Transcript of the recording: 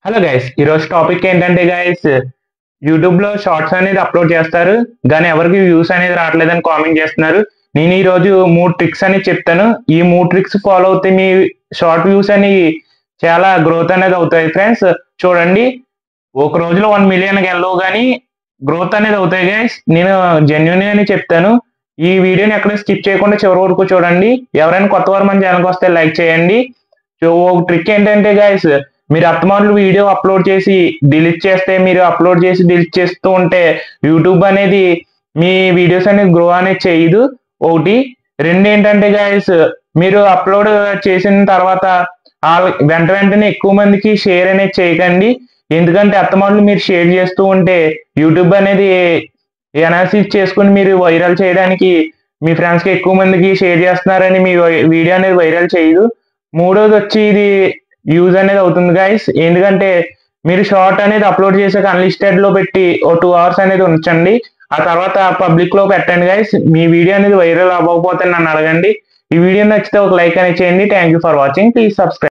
Hello guys, ఈరోజు topic ఏంటంటే guys, YouTube లో షార్ట్స్ అనేది అప్లోడ్ చేస్తారు కానీ ఎవరికి వ్యూస్ అనేది రావట్లేదని కామెంట్ చేస్తున్నారు. నేను ఈ రోజు 3 ట్రిక్స్ అనేది చెప్తాను. ఈ 3 ట్రిక్స్ ఫాలో అవుతే మీ షార్ట్ వ్యూస్ అని చాలా గ్రోత్ అనేది అవుతాయి ఫ్రెండ్స్. చూడండి, ఒక రోజులో 1 మిలియన్ వెళ్ళవు కానీ గ్రోత్ అనేది అవుతాయి గైస్. నేను జెన్యున్ గానే చెప్తాను. ఈ వీడియోని ఎక్కడ స్కిప్ చేయకుండా చివరి వరకు చూడండి. ఎవరైనా కొత్త వారు మన ఛానల్కి వస్తే లైక్ చేయండి. సో ఒక ట్రిక్ ఏంటంటే గైస్, మీరు అత్తమానులు వీడియో అప్లోడ్ చేసి డిలీట్ చేస్తే, మీరు అప్లోడ్ చేసి డిలీట్ చేస్తూ ఉంటే యూట్యూబ్ అనేది మీ వీడియోస్ అనేది గ్రో అనేది చేయదు. ఒకటి. రెండు ఏంటంటే గైస్, మీరు అప్లోడ్ చేసిన తర్వాత వెంటనే ఎక్కువ మందికి షేర్ అనేది చేయకండి. ఎందుకంటే అత్తమానులు మీరు షేర్ చేస్తూ ఉంటే యూట్యూబ్ అనేది ఎనాలిసిస్ చేసుకుని మీరు వైరల్ చేయడానికి మీ ఫ్రెండ్స్కి ఎక్కువ మందికి షేర్ చేస్తున్నారని మీ వీడియో అనేది వైరల్ చేయదు. మూడోది వచ్చి ఇది యూజ్ అనేది అవుతుంది గైస్. ఎందుకంటే మీరు షార్ట్ అనేది అప్లోడ్ చేసాక అన్లిస్టెడ్ లో పెట్టి ఓ 2 hours అనేది ఉంచండి. ఆ తర్వాత పబ్లిక్ లో పెట్టండి గైస్. మీ వీడియో అనేది వైరల్ అవ్వకపోతే నన్ను అడగండి. ఈ వీడియో నచ్చితే ఒక లైక్ అనేది చేయండి. Thank you for watching. Please subscribe.